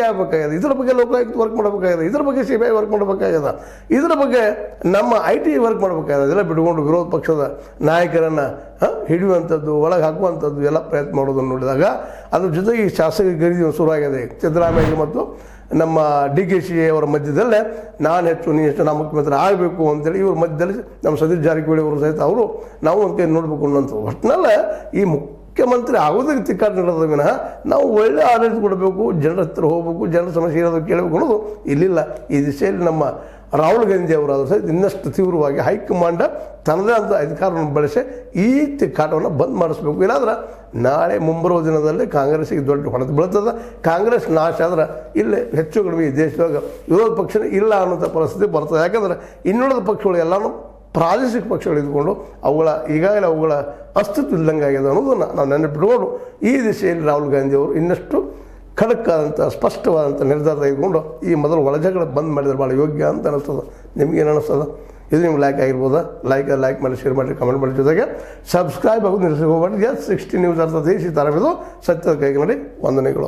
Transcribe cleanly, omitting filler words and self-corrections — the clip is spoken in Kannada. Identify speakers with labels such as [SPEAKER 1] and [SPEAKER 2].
[SPEAKER 1] ಆಗಬೇಕಾಗಿದೆ, ಇದರ ಬಗ್ಗೆ ಲೋಕಾಯುಕ್ತ ವರ್ಕ್ ಮಾಡಬೇಕಾಗಿದೆ, ಇದರ ಬಗ್ಗೆ CBI ವರ್ಕ್ ಮಾಡಬೇಕಾಗಿದೆ, ಇದರ ಬಗ್ಗೆ ನಮ್ಮ IT ವರ್ಕ್ ಮಾಡಬೇಕಾಗಿದೆ. ಅದೆಲ್ಲ ಬಿಟ್ಕೊಂಡು ವಿರೋಧ ಪಕ್ಷದ ನಾಯಕರನ್ನು ಹಿಡಿಯುವಂಥದ್ದು, ಒಳಗೆ ಹಾಕುವಂಥದ್ದು ಎಲ್ಲ ಪ್ರಯತ್ನ ಮಾಡೋದನ್ನು ನೋಡಿದಾಗ ಅದ್ರ ಜೊತೆಗೆ ಈ ಶಾಸಕ ಗರಿದು ಶುರುವಾಗಿದೆ. ಸಿದ್ದರಾಮಯ್ಯ ಮತ್ತು ನಮ್ಮ DKC ಅವರ ಮಧ್ಯದಲ್ಲೇ ನಾನು ಹೆಚ್ಚು ನೀ ಹೆಚ್ಚು ನಾವು ಮುಖ್ಯಮಂತ್ರಿ ಆಗಬೇಕು ಅಂತೇಳಿ ಇವ್ರ ಮಧ್ಯದಲ್ಲಿ ನಮ್ಮ ಸತೀಶ್ ಜಾರಕಿಹೊಳಿ ಅವರು ಸಹಿತ ಅವರು ನಾವು ಅಂತ ನೋಡಬೇಕು ಅನ್ನೋಂಥ ಒಟ್ಟಿನಲ್ಲ ಈ ಮುಖ್ಯಮಂತ್ರಿ ಆಗೋದಕ್ಕೆ ತಿಕ್ಕಾಟ ನಡೆದ ವಿನಃ ನಾವು ಒಳ್ಳೆ ಆಡಳಿತ ಕೊಡಬೇಕು, ಜನರ ಹತ್ತಿರ ಹೋಗಬೇಕು, ಜನರ ಸಮಸ್ಯೆ ಇರೋದು ಕೇಳಬೇಕು ಅನ್ನೋದು ಇಲ್ಲಿಲ್ಲ. ಈ ದಿಶೆಯಲ್ಲಿ ನಮ್ಮ ರಾಹುಲ್ ಗಾಂಧಿ ಅವರಾದರೂ ಸಹಿತ ಇನ್ನಷ್ಟು ತೀವ್ರವಾಗಿ ಹೈಕಮಾಂಡ್ ತನ್ನದೇ ಅಂತ ಅಧಿಕಾರವನ್ನು ಬಳಸಿ ಈ ತಿಕ್ಕಾಟವನ್ನು ಬಂದ್ ಮಾಡಿಸ್ಬೇಕು. ಇಲ್ಲಾಂದ್ರೆ ನಾಳೆ ಮುಂಬರುವ ದಿನದಲ್ಲಿ ಕಾಂಗ್ರೆಸ್ಸಿಗೆ ದೊಡ್ಡ ಹೊಡೆತ ಬೀಳ್ತದೆ. ಕಾಂಗ್ರೆಸ್ ನಾಶ ಆದ್ರೆ ಇಲ್ಲೇ ಹೆಚ್ಚು ಕಡಿಮೆ ಈ ದೇಶದಾಗ ವಿರೋಧ ಪಕ್ಷನೇ ಇಲ್ಲ ಅನ್ನೋಂಥ ಪರಿಸ್ಥಿತಿ ಬರ್ತದೆ. ಯಾಕಂದರೆ ಇನ್ನುಳಿದ ಪಕ್ಷಗಳು ಎಲ್ಲನೂ ಪ್ರಾದೇಶಿಕ ಪಕ್ಷಗಳು ಇದ್ಕೊಂಡು ಈಗಾಗಲೇ ಅವುಗಳ ಅಸ್ತಿತ್ವ ಇಲ್ಲದಂಗೆ ಆಗಿದೆ ಅನ್ನೋದನ್ನು ನಾವು ನೆನಪಿಟ್ಕೊಂಡು ಈ ದಿಶೆಯಲ್ಲಿ ರಾಹುಲ್ ಗಾಂಧಿ ಅವರು ಇನ್ನಷ್ಟು ಖಡಕ್ಕಾದಂಥ ಸ್ಪಷ್ಟವಾದಂಥ ನಿರ್ಧಾರ ತೆಗೆದುಕೊಂಡು ಈ ಮೊದಲು ಒಳಜಗಳ ಬಂದ್ ಮಾಡಿದ್ರೆ ಭಾಳ ಯೋಗ್ಯ ಅಂತ ಅನ್ನಿಸ್ತದೆ. ನಿಮಗೇನು ಅನ್ನಿಸ್ತದೆ? ಇದು ನಿಮ್ಗೆ ಲೈಕ್ ಆಗಿರ್ಬೋದಾ? ಲೈಕ್ ಮಾಡಿ, ಶೇರ್ ಮಾಡಿ, ಕಮೆಂಟ್ ಮಾಡಿ, ಜೊತೆಗೆ ಸಬ್ಸ್ಕ್ರೈಬ್ ಆಗೋದು ನಿಲ್ಲಿಸಿ ಹೋಗ್ಬಾರ್ದು. S60 ನ್ಯೂಸ್ ಅರ್ಥ ದೇಶಿ ತರಬೇದು ಸತ್ಯದ ಕೈಗೆ ನೋಡಿ ವಂದನೆಗಳು.